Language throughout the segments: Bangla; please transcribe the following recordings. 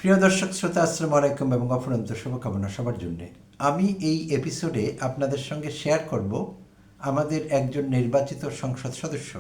প্রিয় দর্শক শ্রোতা, আসসালামু আলাইকুম এবং অফুরন্ত শুভকামনা সবার জন্যে। আমি এই এপিসোডে আপনাদের সঙ্গে শেয়ার করব আমাদের একজন নির্বাচিত সংসদ সদস্য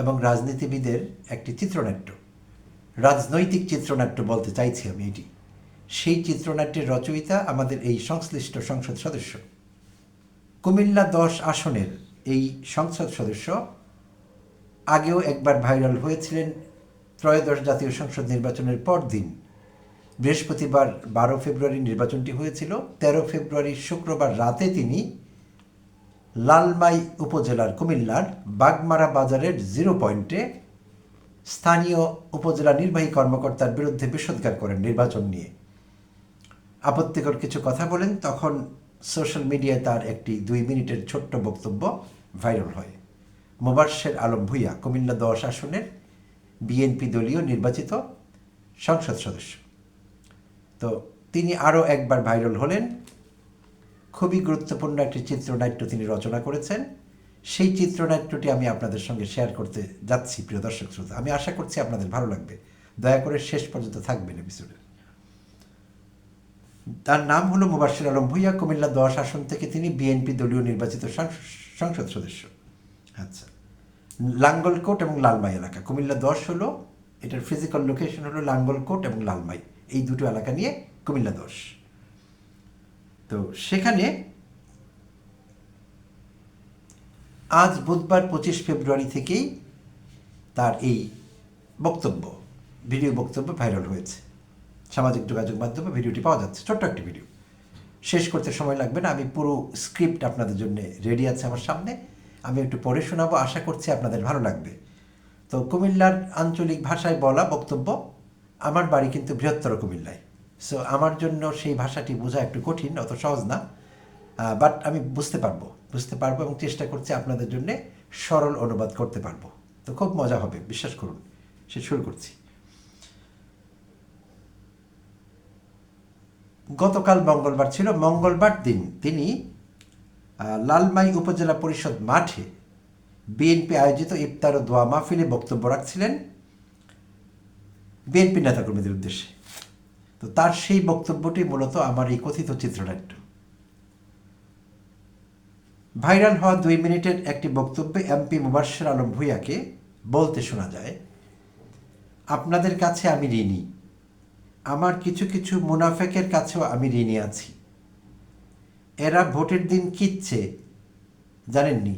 এবং রাজনীতিবিদের একটি চিত্রনাট্য, রাজনৈতিক চিত্রনাট্য বলতে চাইছি আমি এটি। সেই চিত্রনাট্যের রচয়িতা আমাদের এই সংশ্লিষ্ট সংসদ সদস্য। কুমিল্লা 10 আসনের এই সংসদ সদস্য আগেও একবার ভাইরাল হয়েছিলেন ত্রয়োদশ জাতীয় সংসদ নির্বাচনের পরদিন। বৃহস্পতিবার 12 ফেব্রুয়ারি নির্বাচনটি হয়েছিল। 13 ফেব্রুয়ারি শুক্রবার রাতে তিনি লালমাই উপজেলার কুমিল্লার বাগমারা বাজারের 0 পয়েন্টে স্থানীয় উপজেলা নির্বাহী কর্মকর্তার বিরুদ্ধে বিষোদ্গার করেন নির্বাচন নিয়ে। আপত্তিকর কিছু কথা বলেন। তখন সোশ্যাল মিডিয়ায় তার একটি 2 মিনিটের ছোট্ট বক্তব্য ভাইরাল হয়। মোবাশ্বের আলম ভূঁইয়া, কুমিল্লা 10 আসনের বিএনপি দলীয় নির্বাচিত সংসদ সদস্য। তো তিনি আরও একবার ভাইরাল হলেন। খুবই গুরুত্বপূর্ণ একটি চিত্রনাট্য তিনি রচনা করেছেন। সেই চিত্রনাট্যটি আমি আপনাদের সঙ্গে শেয়ার করতে যাচ্ছি। প্রিয় দর্শক শ্রোতা, আমি আশা করছি আপনাদের ভালো লাগবে। দয়া করে শেষ পর্যন্ত থাকবেন এপিসোডে। তার নাম হলো মোবাশ্বের আলম ভূঁইয়া। কুমিল্লা 10 আসন থেকে তিনি বিএনপি দলীয় নির্বাচিত সংসদ সদস্য। আচ্ছা, লাঙ্গলকোট এবং লালমাই এলাকা। কুমিল্লা 10 হলো, এটার ফিজিক্যাল লোকেশন হলো লাঙ্গলকোট এবং লালমাই, এই দুটো এলাকা নিয়ে কুমিল্লা 10। তো সেখানে আজ বুধবার 25 ফেব্রুয়ারি থেকেই তার এই বক্তব্য, ভিডিও বক্তব্য ভাইরাল হয়েছে। সামাজিক যোগাযোগ মাধ্যমে ভিডিওটি পাওয়া যাচ্ছে। ছোট্ট একটি ভিডিও, শেষ করতে সময় লাগবে না। আমি পুরো স্ক্রিপ্ট আপনাদের জন্য রেডি আছে আমার সামনে, আমি একটু পড়ে শোনাবো। আশা করছি আপনাদের ভালো লাগবে। তো কুমিল্লার আঞ্চলিক ভাষায় বলা বক্তব্য। আমার বাড়ি কিন্তু বৃহত্তর কুমিল্লায়, সো আমার জন্য সেই ভাষাটি বোঝা একটু কঠিন, অত সহজ না। বাট আমি বুঝতে পারবো এবং চেষ্টা করছি আপনাদের জন্য সরল অনুবাদ করতে পারবো। তো খুব মজা হবে, বিশ্বাস করুন। সে শুরু করছি। গতকাল মঙ্গলবার ছিল। মঙ্গলবার দিন তিনি লালমাই উপজেলা পরিষদ মাঠে বিএনপি আয়োজিত ইফতার ও দোয়া মাহফিলে বক্তব্য রাখছিলেন বিএনপি নেতাকর্মীদের উদ্দেশ্যে। তো তার সেই বক্তব্যটি মূলত আমার এই কথিত চিত্রনাট্য। ভাইরাল হওয়া 2 মিনিটের একটি বক্তব্যে এমপি মোবাশ্বের আলম ভূঁইয়াকে বলতে শোনা যায়, আপনাদের কাছে আমি ঋণী, আমার কিছু কিছু মুনাফেকের কাছেও আমি ঋণী আছি। এরা ভোটের দিন কিচ্ছে জানেননি,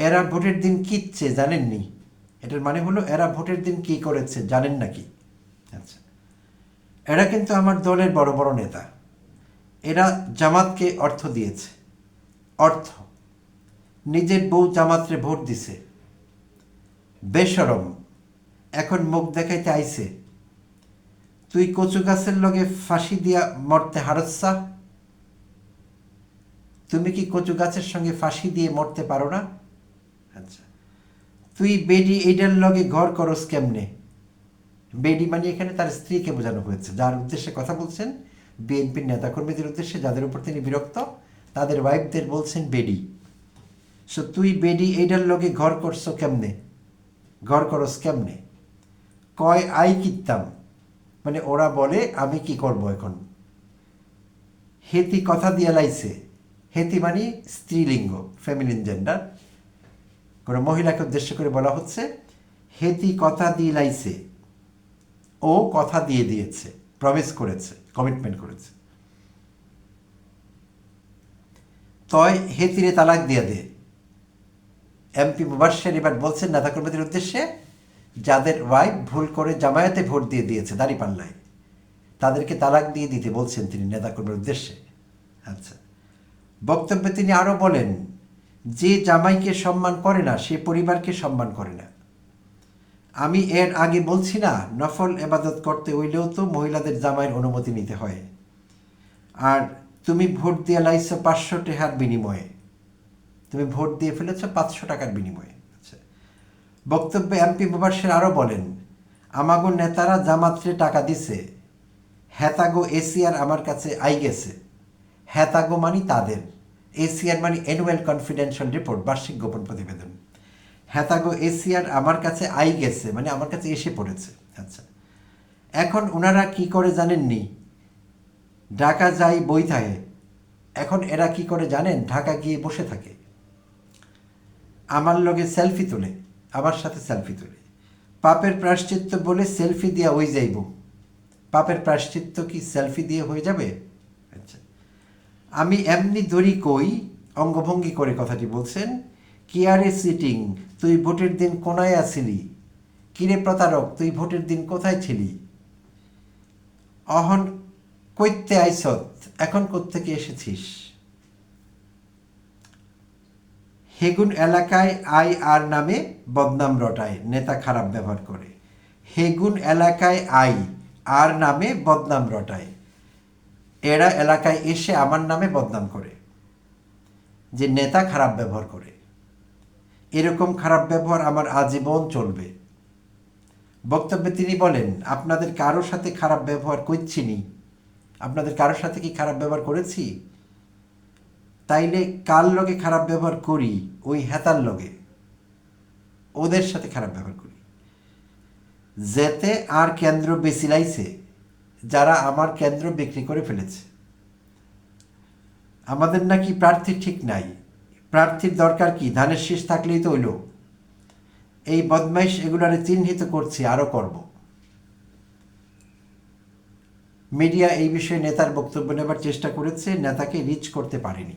এরা ভোটের দিন কিচ্ছে জানেননি। এটার মানে হলো এরা ভোটের দিন কি করেছে জানেন নাকি? আচ্ছা, এরা কিন্তু আমার দলের বড় বড় নেতা। এরা জামাতকে অর্থ দিয়েছে, অর্থ নিজের বউ জামাতরে ভোট দিছে। বেশরম, এখন মুখ দেখাইতে আইছে। তুই কচু গাছের লগে ফাঁসি দিয়া মরতে হারচ্ছা? তুমি কি কচু গাছের সঙ্গে ফাঁসি দিয়ে মরতে পারো না? আচ্ছা, তুই বেডি এইটার লগে ঘর করস কেমনে? বেডি মানে এখানে তার স্ত্রীকে বোঝানো হয়েছে, যার উদ্দেশ্যে কথা বলছেন বিএনপির নেতাকর্মীদের উদ্দেশ্যে, যাদের উপর তিনি বিরক্ত, তাদের ওয়াইফদের বলছেন বেডি। সো তুই বেডি এইটার লগে ঘর করছো কেমনে, ঘর করস কেমনে? কয় আই কিতাম, মানে ওরা বলে আমি কি করব এখন। হেতি কথা দিয়ে লাইছে। হেতি মানে স্ত্রীলিঙ্গ, ফেমিনিন জেন্ডার, কোনো মহিলাকে উদ্দেশ্য করে বলা হচ্ছে। হেতি কথা দিয়ে লাইছে, ও কথা দিয়ে দিয়েছে, প্রমিস করেছে, কমিটমেন্ট করেছে। তয় হেতিরে তালাক দিয়ে দে। এমপি মুবাশ্বের এবার বলছেন নেতাকর্মীদের উদ্দেশ্যে, যাদের ওয়াইফ ভুল করে জামায়াতে ভোট দিয়ে দিয়েছে দাঁড়িপাল্লায়, তাদেরকে তালাক দিয়ে দিতে বলছেন তিনি নেতাকর্মীর উদ্দেশ্যে। আচ্ছা, বক্তব্যে তিনি আরও বলেন, যে জামাইকে সম্মান করে না সে পরিবারকে সম্মান করে না। আমি এর আগে বলছি না, নফল এবাদত করতে হইলেও তো মহিলাদের জামাইয়ের অনুমতি নিতে হয়। আর তুমি ভোট দিয়ে লাইছো 500 টাকার বিনিময়ে, তুমি ভোট দিয়ে ফেলেছ 500 টাকার বিনিময়ে। আচ্ছা, বক্তব্যে এমপি মুবাশ্বের আরও বলেন, আমাগো নেতারা জামাতরে টাকা দিছে, হেতাগো এসিআর আমার কাছে আই গেছে। হেতাগো মানি তাদের, এসিআর মানে অ্যানুয়াল কনফিডেন্সিয়াল রিপোর্ট, বার্ষিক গোপন প্রতিবেদন। হেতাগো এসিআর আমার কাছে আই গেছে মানে আমার কাছে এসে পড়েছে। আচ্ছা, এখন ওনারা কি করে জানেননি? ঢাকা যাই বই থাকে। এখন এরা কি করে জানেন? ঢাকা গিয়ে বসে থাকে, আমার লগে সেলফি তোলে, আমার সাথে সেলফি তোলে। পাপের প্রায়শ্চিত্ত বলে সেলফি দিয়া ওই যাইব। পাপের প্রায়শ্চিত্ত কি সেলফি দিয়ে হয়ে যাবে? আচ্ছা, আমি এমনি দড়ি কই, অঙ্গভঙ্গি করে কথাটি বলছেন। কিয়ারে সিটিং, তুই ভোটের দিন কোনায় আছিলি? কিরে প্রতারক, তুই ভোটের দিন কোথায় ছিলি? অহন কইতে আইসত, এখন কোত্থেকে এসেছিস? হেগুন এলাকায় আই আর নামে বদনাম রটায়, নেতা খারাপ ব্যবহার করে। হেগুন এলাকায় আই আর নামে বদনাম রটায়, এরা এলাকায় এসে আমার নামে বদনাম করে যে নেতা খারাপ ব্যবহার করে। এরকম খারাপ ব্যবহার আমার আজীবন চলবে। বক্তব্যে তিনি বলেন, আপনাদের কারোর সাথে খারাপ ব্যবহার করছিনি। আপনাদের কারোর সাথে কি খারাপ ব্যবহার করেছি? তাইলে কার লগে খারাপ ব্যবহার করি? ওই হেতার লগে, ওদের সাথে খারাপ ব্যবহার করি। যেতে আর কেন্দ্র বেচিলাইছে, যারা আমার কেন্দ্র বিক্রি করে ফেলেছে। আমাদের নাকি প্রার্থী ঠিক নাই, প্রার্থীর দরকার কি? ধানের শীষ থাকলেই তো হইল। এই বদমাইশ এগুলারে চিহ্নিত করছি, আরও করব। মিডিয়া এই বিষয়ে নেতার বক্তব্য নেবার চেষ্টা করেছে, নেতাকে রিচ করতে পারেনি।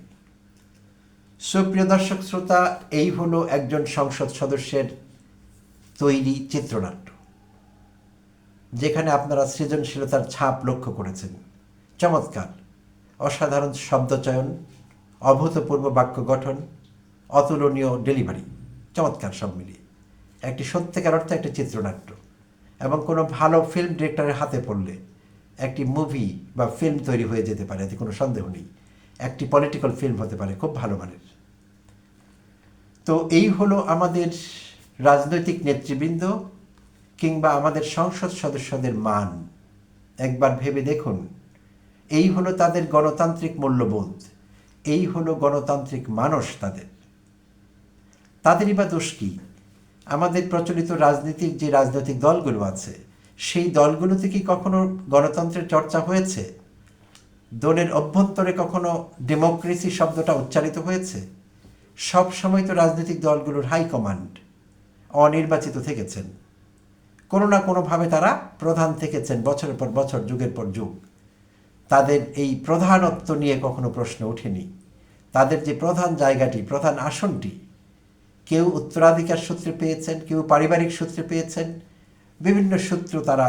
সুপ্রিয় দর্শক শ্রোতা, এই হলো একজন সংসদ সদস্যের তৈরি চিত্রনাট্য, যেখানে আপনারা সৃজনশীলতার ছাপ লক্ষ্য করেছেন। চমৎকার, অসাধারণ শব্দচয়ন, অভূতপূর্ব বাক্য গঠন, অতুলনীয় ডেলিভারি, চমৎকার সব মিলিয়ে একটি সত্যিকার অর্থে একটি চিত্রনাট্য। এবং কোনো ভালো ফিল্ম ডিরেক্টরের হাতে পড়লে একটি মুভি বা ফিল্ম তৈরি হয়ে যেতে পারে, এতে কোনো সন্দেহ নেই। একটি পলিটিক্যাল ফিল্ম হতে পারে, খুব ভালো মানের। তো এই হলো আমাদের রাজনৈতিক নেতৃবৃন্দ কিংবা আমাদের সংসদ সদস্যদের মান। একবার ভেবে দেখুন, এই হলো তাদের গণতান্ত্রিক মূল্যবোধ, এই হলো গণতান্ত্রিক মানস তাদের। তাদেরই বা দোষ কী? আমাদের প্রচলিত রাজনীতির যে রাজনৈতিক দলগুলো আছে, সেই দলগুলোতে কি কখনো গণতন্ত্রের চর্চা হয়েছে? দলের অভ্যন্তরে কখনো ডেমোক্রেসি শব্দটা উচ্চারিত হয়েছে? সব সময় তো রাজনৈতিক দলগুলোর হাইকমান্ড অনির্বাচিত থেকেছেন, কোনো না কোনোভাবে তারা প্রধান থেকেছেন বছরের পর বছর, যুগের পর যুগ। তাদের এই প্রধানত্ব নিয়ে কখনো প্রশ্ন ওঠেনি। তাদের যে প্রধান জায়গাটি, প্রধান আসনটি, কেউ উত্তরাধিকার সূত্রে পেয়েছেন, কেউ পারিবারিক সূত্রে পেয়েছেন, বিভিন্ন সূত্র তারা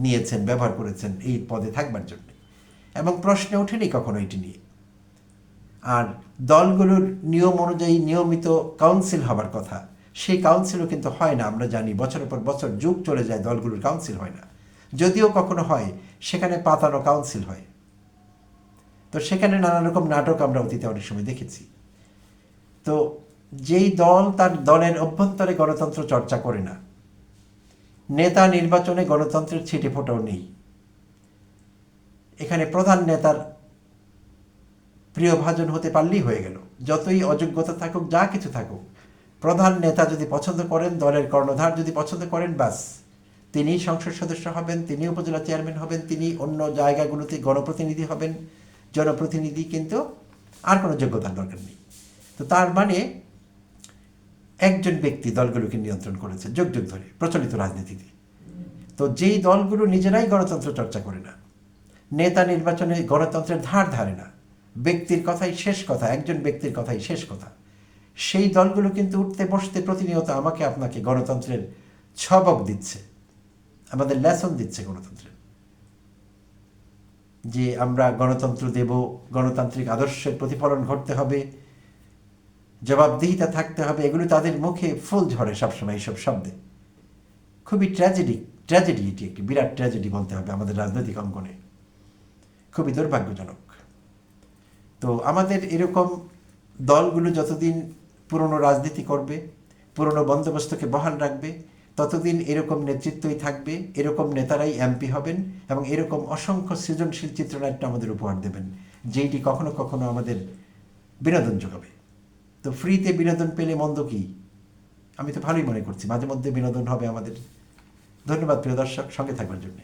নিয়েছেন, ব্যবহার করেছেন এই পদে থাকবার জন্য, এবং প্রশ্নে ওঠেনি কখনো এটি নিয়ে। আর দলগুলোর নিয়ম অনুযায়ী নিয়মিত কাউন্সিল হবার কথা, সেই কাউন্সিলও কিন্তু হয় না। আমরা জানি বছরের পর বছর যুগ চলে যায়, দলগুলোর কাউন্সিল হয় না। যদিও কখনো হয়, সেখানে পাতানো কাউন্সিল হয়। তো সেখানে নানা রকম নাটক আমরা অতীতে অনেক সময় দেখেছি। তো যেই দল তার দলের অভ্যন্তরে গণতন্ত্র চর্চা করে না, নেতা নির্বাচনে গণতন্ত্রের ছিটে ফোটাও নেই। এখানে প্রধান নেতার প্রিয়ভাজন হতে পারলেই হয়ে গেল, যতই অযোগ্যতা থাকুক, যা কিছু থাকুক, প্রধান নেতা যদি পছন্দ করেন, দলের কর্ণধার যদি পছন্দ করেন, বাস তিনি সংসদ সদস্য হবেন, তিনি উপজেলা চেয়ারম্যান হবেন, তিনি অন্য জায়গাগুলোতে গণপ্রতিনিধি হবেন, জনপ্রতিনিধি, কিন্তু আর কোনো যোগ্যতার দরকার নেই। তো তার মানে একজন ব্যক্তি দলগুলোকে নিয়ন্ত্রণ করেছে যুগ যুগ ধরে প্রচলিত রাজনীতিতে। তো যেই দলগুলো নিজেরাই গণতন্ত্র চর্চা করে না, নেতা নির্বাচনে গণতন্ত্রের ধার ধারে না, ব্যক্তির কথাই শেষ কথা, একজন ব্যক্তির কথাই শেষ কথা, সেই দলগুলো কিন্তু উঠতে বসতে প্রতিনিয়ত আমাকে আপনাকে গণতন্ত্রের ছবক দিচ্ছে, আমাদের লেসন দিচ্ছে গণতন্ত্রের, যে আমরা গণতন্ত্র দেব, গণতান্ত্রিক আদর্শের প্রতিফলন ঘটতে হবে, জবাবদিহিতা থাকতে হবে। এগুলো তাদের মুখে ফুল ঝরে সবসময় এইসব শব্দে। খুবই ট্র্যাজেডি এটি একটি বিরাট ট্র্যাজেডি বলতে হবে আমাদের রাজনৈতিক অঙ্গনে, খুবই দুর্ভাগ্যজনক। তো আমাদের এরকম দলগুলো যতদিন পুরনো রাজনীতি করবে, পুরনো বন্দোবস্তকে বহাল রাখবে, ততদিন এরকম নেতৃত্বই থাকবে, এরকম নেতারাই এমপি হবেন, এবং এরকম অসংখ্য সৃজনশীল চিত্রনাট্য আমাদের উপহার দেবেন, যেইটি কখনো কখনো আমাদের বিনোদন যোগাবে। তো ফ্রিতে বিনোদন পেলে মন্দ কি? আমি তো ভালোই মনে করছি, মাঝে মধ্যে বিনোদন হবে আমাদের। ধন্যবাদ প্রিয় দর্শক, সঙ্গে থাকবার জন্য।